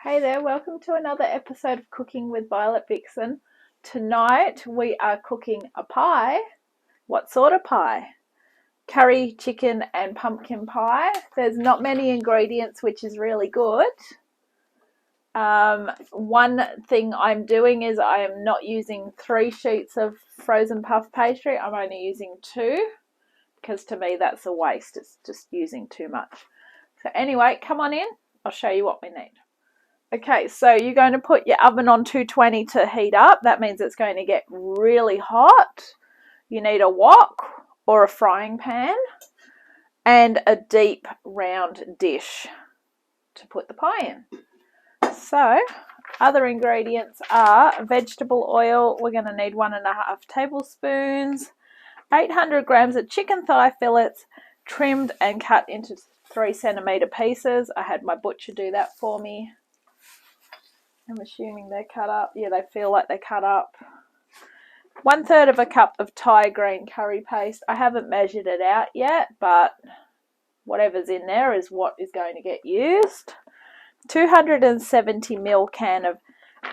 Hey there, welcome to another episode of Cooking with Violet Vixen. Tonight we are cooking a pie. What sort of pie? Curry, chicken and pumpkin pie. There's not many ingredients, which is really good. One thing I'm doing is I am not using 3 sheets of frozen puff pastry. I'm only using 2 because to me that's a waste. It's just using too much. So anyway, come on in. I'll show you what we need. Okay, so you're going to put your oven on 220 to heat up. That means it's going to get really hot. You need a wok or a frying pan and a deep round dish to put the pie in. So, other ingredients are vegetable oil. We're going to need 1.5 tablespoons, 800 grams of chicken thigh fillets, trimmed and cut into 3cm pieces. I had my butcher do that for me. I'm assuming they're cut up. Yeah, they feel like they're cut up. 1/3 of a cup of Thai green curry paste. I haven't measured it out yet, but whatever's in there is what is going to get used. 270 ml can of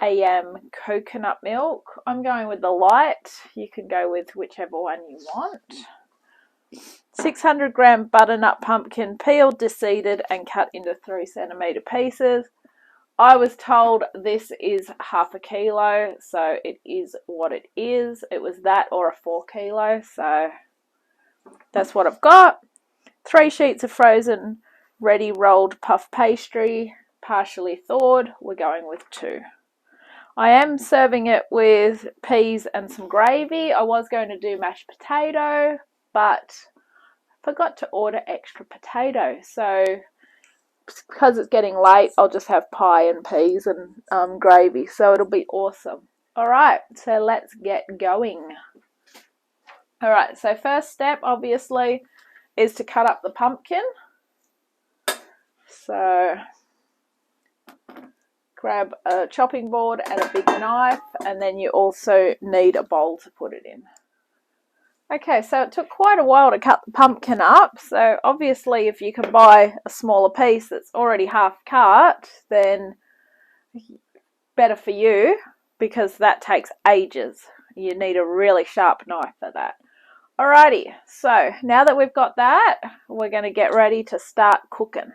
AM coconut milk. I'm going with the light. You can go with whichever one you want. 600 gram butternut pumpkin, peeled, deseeded, and cut into 3cm pieces. I was told this is 1/2 kilo, so it is what it is. It was that or a 4 kilo, so that's what I've got. 3 sheets of frozen, ready rolled puff pastry, partially thawed. We're going with 2. I am serving it with peas and some gravy. I was going to do mashed potato, but forgot to order extra potato, so because it's getting late, I'll just have pie and peas and gravy, so it'll be awesome. Alright, so let's get going. Alright, so first step obviously is to cut up the pumpkin. So grab a chopping board and a big knife, and then you also need a bowl to put it in. Okay, so it took quite a while to cut the pumpkin up, so obviously if you can buy a smaller piece that's already half cut, then better for you, because that takes ages. You need a really sharp knife for that. Alrighty, so now that we've got that, we're going to get ready to start cooking.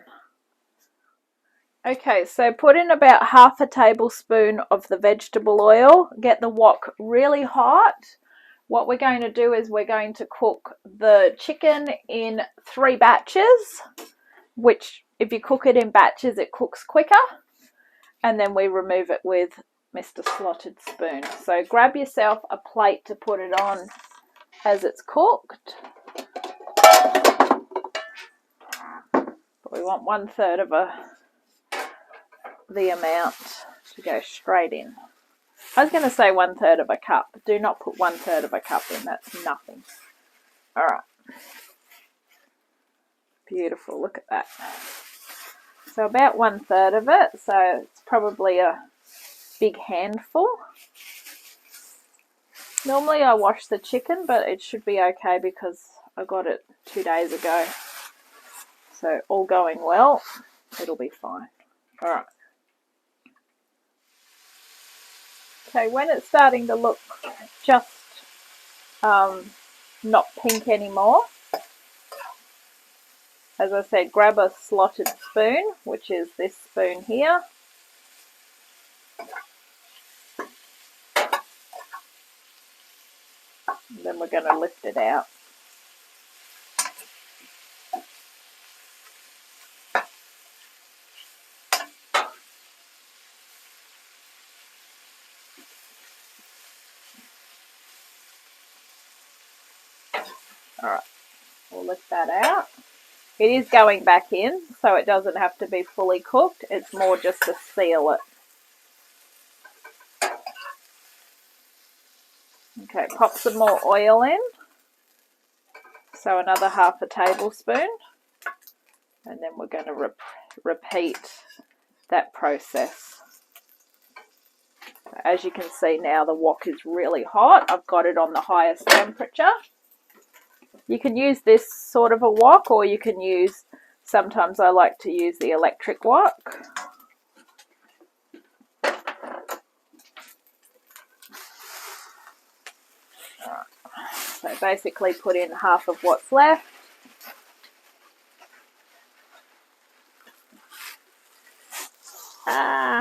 Okay, so put in about 1/2 tablespoon of the vegetable oil. Get the wok really hot. What we're going to do is we're going to cook the chicken in 3 batches, which if you cook it in batches, it cooks quicker. And then we remove it with Mr. Slotted Spoon. So grab yourself a plate to put it on as it's cooked. But we want 1/3 of the amount to go straight in. I was going to say 1/3 of a cup. Do not put 1/3 of a cup in. That's nothing. Alright. Beautiful. Look at that. So about 1/3 of it. So it's probably a big handful. Normally I wash the chicken, but it should be okay because I got it 2 days ago. So all going well, it'll be fine. Alright. Okay, when it's starting to look just not pink anymore, as I said, grab a slotted spoon, which is this spoon here. And then we're going to lift it out. Alright, we'll lift that out. It is going back in, so it doesn't have to be fully cooked. It's more just to seal it. Okay, pop some more oil in. So another 1/2 tablespoon. And then we're going to repeat that process. As you can see now, the wok is really hot. I've got it on the highest temperature. You can use this sort of a wok, or you can use, sometimes I like to use the electric wok. So basically put in half of what's left. There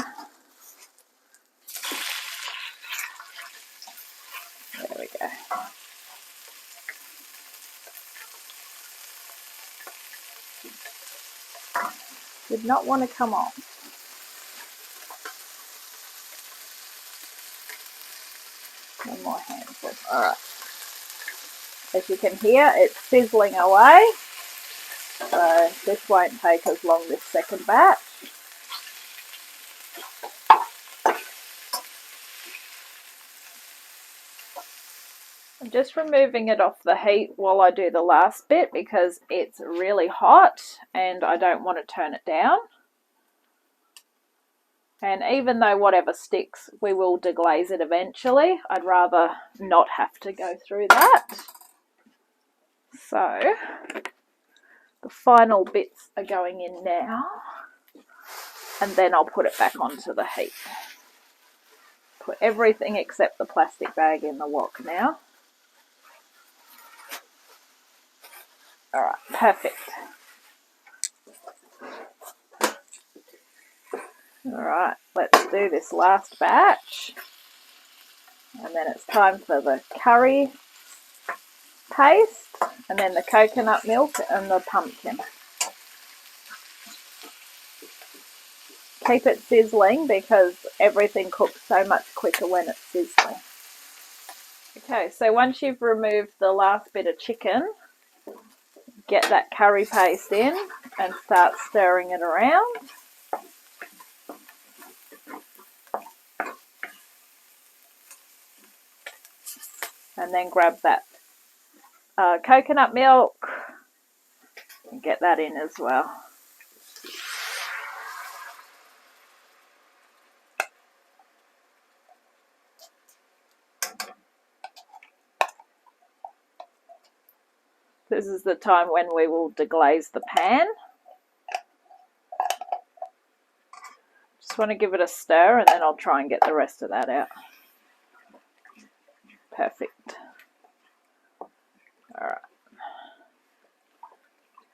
we go. Did not want to come off. One more handful. Alright. As you can hear, it's sizzling away. So this won't take as long, this second batch. I'm just removing it off the heat while I do the last bit because it's really hot and I don't want to turn it down. And even though whatever sticks, we will deglaze it eventually, I'd rather not have to go through that. So the final bits are going in now, and then I'll put it back onto the heat. Put everything except the plastic bag in the wok now. Alright, perfect. Alright, let's do this last batch. And then it's time for the curry paste, and then the coconut milk and the pumpkin. Keep it sizzling because everything cooks so much quicker when it's sizzling. Okay, so once you've removed the last bit of chicken, get that curry paste in and start stirring it around. And then grab that coconut milk and get that in as well. This is the time when we will deglaze the pan. Just want to give it a stir and then I'll try and get the rest of that out. Perfect. Alright.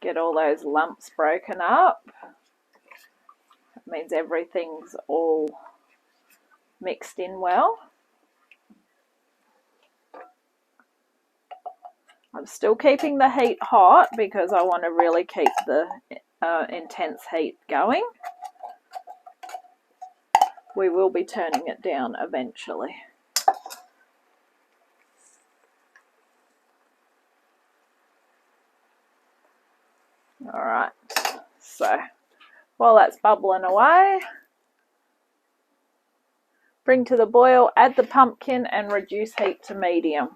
Get all those lumps broken up. That means everything's all mixed in well. I'm still keeping the heat hot because I want to really keep the intense heat going. We will be turning it down eventually. Alright, so while that's bubbling away, bring to the boil, add the pumpkin and reduce heat to medium.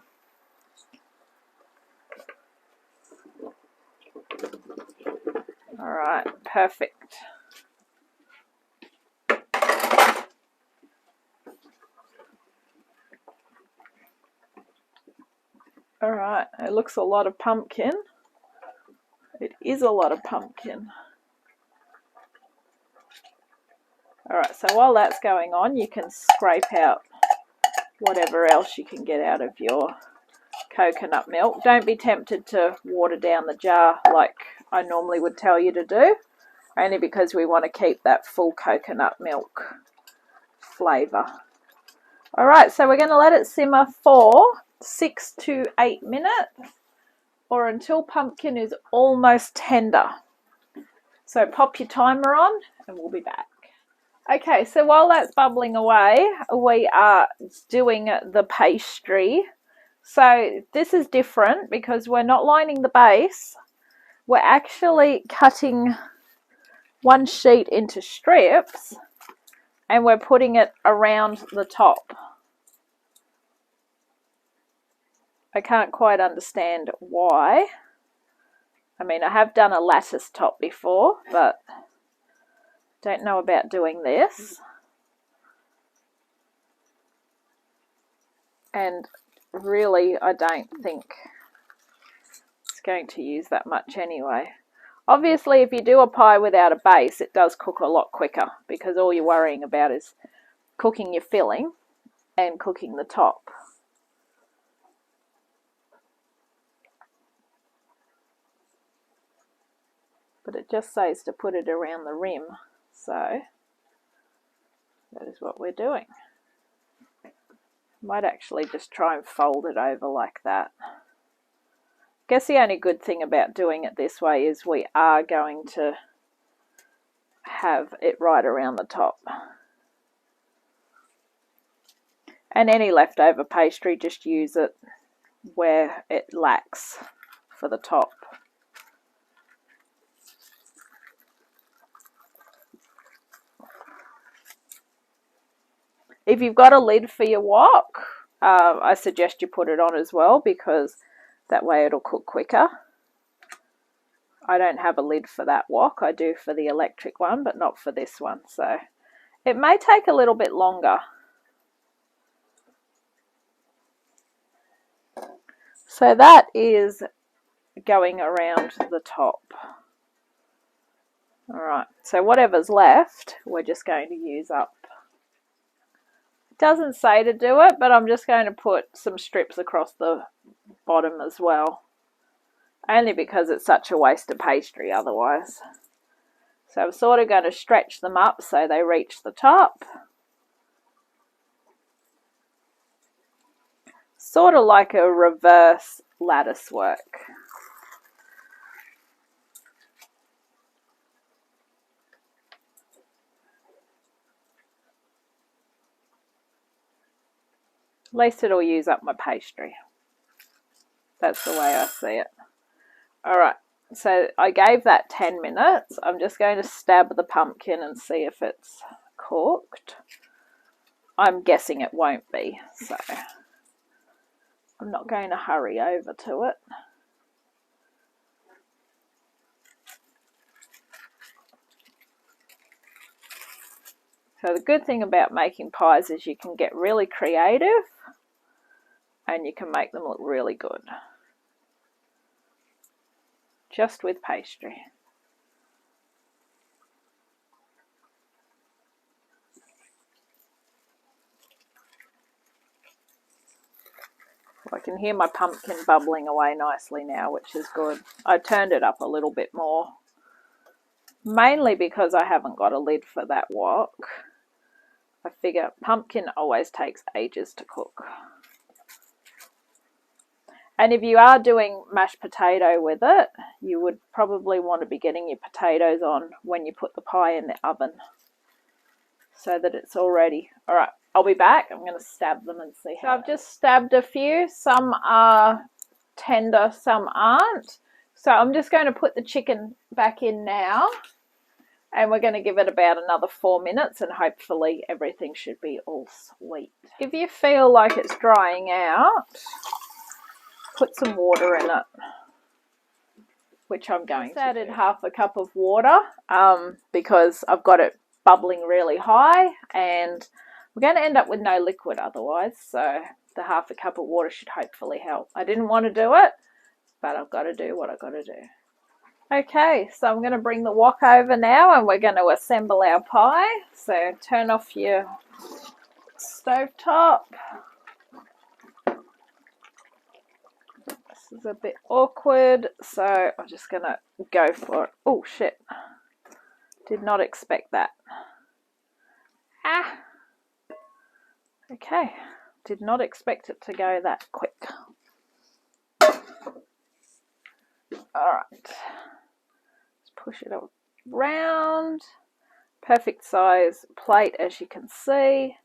Alright, perfect. Alright, it looks a lot of pumpkin. It is a lot of pumpkin. Alright, so while that's going on, you can scrape out whatever else you can get out of your coconut milk. Don't be tempted to water down the jar like I normally would tell you to do, only because we want to keep that full coconut milk flavour. Alright, so we're going to let it simmer for 6 to 8 minutes or until pumpkin is almost tender. So pop your timer on and we'll be back. Okay, so while that's bubbling away, we are doing the pastry. So this is different because we're not lining the base. We're actually cutting one sheet into strips and we're putting it around the top. I can't quite understand why. I mean, I have done a lattice top before, but don't know about doing this. And really, I don't think it's going to use that much anyway. Obviously, if you do a pie without a base, it does cook a lot quicker because all you're worrying about is cooking your filling and cooking the top. but it just says to put it around the rim, so that is what we're doing. Might actually just try and fold it over like that. I guess the only good thing about doing it this way is we are going to have it right around the top. And any leftover pastry, just use it where it lacks for the top. If you've got a lid for your wok, I suggest you put it on as well, because that way it'll cook quicker. I don't have a lid for that wok. I do for the electric one, but not for this one. So it may take a little bit longer. So that is going around the top. All right, so whatever's left, we're just going to use up. It doesn't say to do it, but I'm just going to put some strips across the bottom as well. Only because it's such a waste of pastry otherwise. So I'm sort of going to stretch them up so they reach the top. Sort of like a reverse lattice work. At least it'll use up my pastry. That's the way I see it. Alright, so I gave that 10 minutes. I'm just going to stab the pumpkin and see if it's cooked. I'm guessing it won't be, so I'm not going to hurry over to it. So the good thing about making pies is you can get really creative and you can make them look really good. Just with pastry. I can hear my pumpkin bubbling away nicely now, which is good. I turned it up a little bit more, mainly because I haven't got a lid for that wok. I figure pumpkin always takes ages to cook. And if you are doing mashed potato with it, you would probably want to be getting your potatoes on when you put the pie in the oven, so that it's all ready. All right, I'll be back. I'm going to stab them and see how. So I've just stabbed a few. Some are tender, some aren't. So I'm just going to put the chicken back in now, and we're going to give it about another 4 minutes, and hopefully everything should be all sweet. If you feel like it's drying out, put some water in it, which I'm going to added half a cup of water because I've got it bubbling really high, and we're going to end up with no liquid otherwise, so the half a cup of water should hopefully help. I didn't want to do it, but I've got to do what I've got to do. Okay, so I'm going to bring the wok over now, and we're going to assemble our pie. So turn off your stovetop. This is a bit awkward, so I'm just going to go for it. Oh shit, did not expect that. Ah, okay, did not expect it to go that quick. Alright, let's push it around. Perfect size plate, as you can see.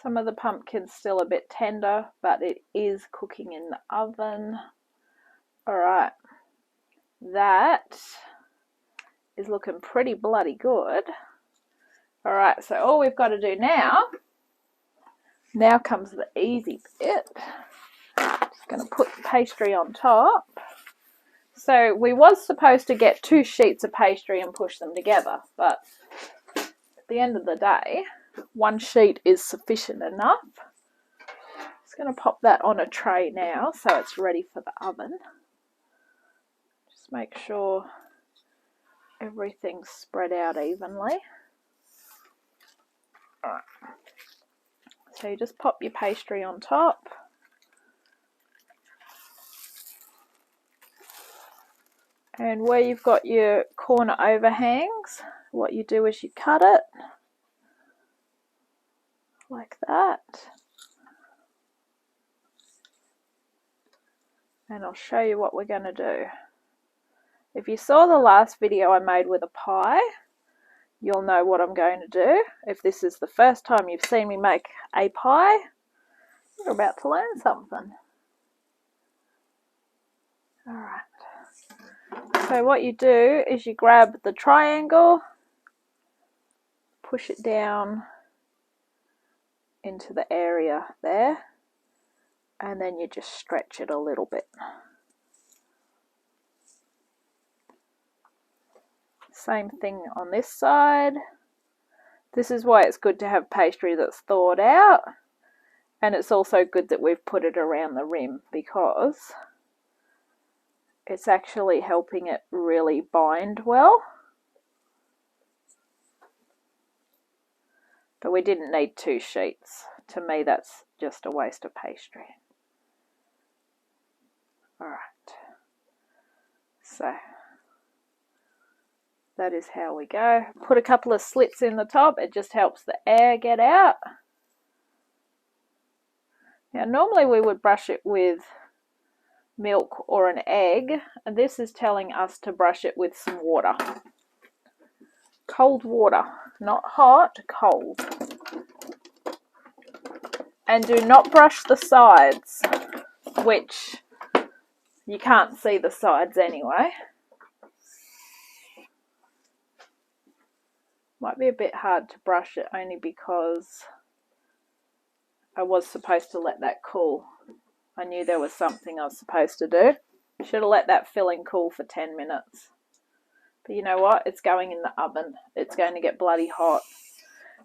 Some of the pumpkin's still a bit tender, but it is cooking in the oven. Alright, that is looking pretty bloody good. Alright, so all we've got to do now comes the easy bit. Just going to put the pastry on top. So we was supposed to get 2 sheets of pastry and push them together, but at the end of the day, 1 sheet is sufficient enough. Just going to pop that on a tray now so it's ready for the oven. Just make sure everything's spread out evenly. Alright. So you just pop your pastry on top. And where you've got your corner overhangs, what you do is you cut it like that. And I'll show you what we're going to do. If you saw the last video I made with a pie, you'll know what I'm going to do. If this is the first time you've seen me make a pie, you're about to learn something. Alright. So what you do is you grab the triangle, push it down into the area there, and then you just stretch it a little bit. Same thing on this side. This is why it's good to have pastry that's thawed out, and it's also good that we've put it around the rim because it's actually helping it really bind well. But we didn't need 2 sheets. To me, that's just a waste of pastry. Alright. So that is how we go. Put a couple of slits in the top. It just helps the air get out. Now, normally we would brush it with milk or an egg, and this is telling us to brush it with some water. Cold water, not hot, cold. And do not brush the sides, which you can't see the sides anyway. Might be a bit hard to brush it only because I was supposed to let that cool. I knew there was something I was supposed to do. Should have let that filling cool for 10 minutes. But you know what? It's going in the oven. It's going to get bloody hot.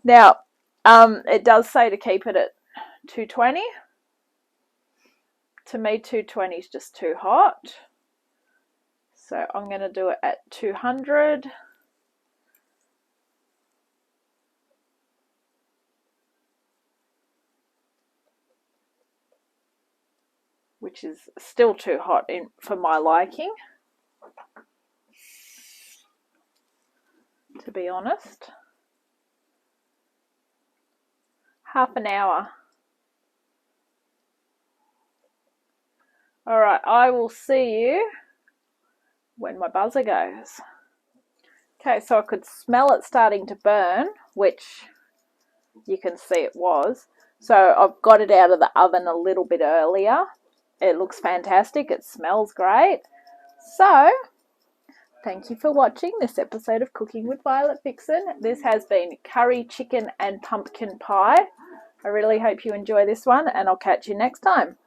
Now, it does say to keep it at 220. To me, 220 is just too hot. So I'm going to do it at 200. Which is still too hot for my liking, to be honest. Half an hour. Alright, I will see you when my buzzer goes. Okay, so I could smell it starting to burn, which you can see it was. So I've got it out of the oven a little bit earlier. It looks fantastic. It smells great. So, thank you for watching this episode of Cooking with Violet Vixen. This has been curry chicken and pumpkin pie. I really hope you enjoy this one, and I'll catch you next time.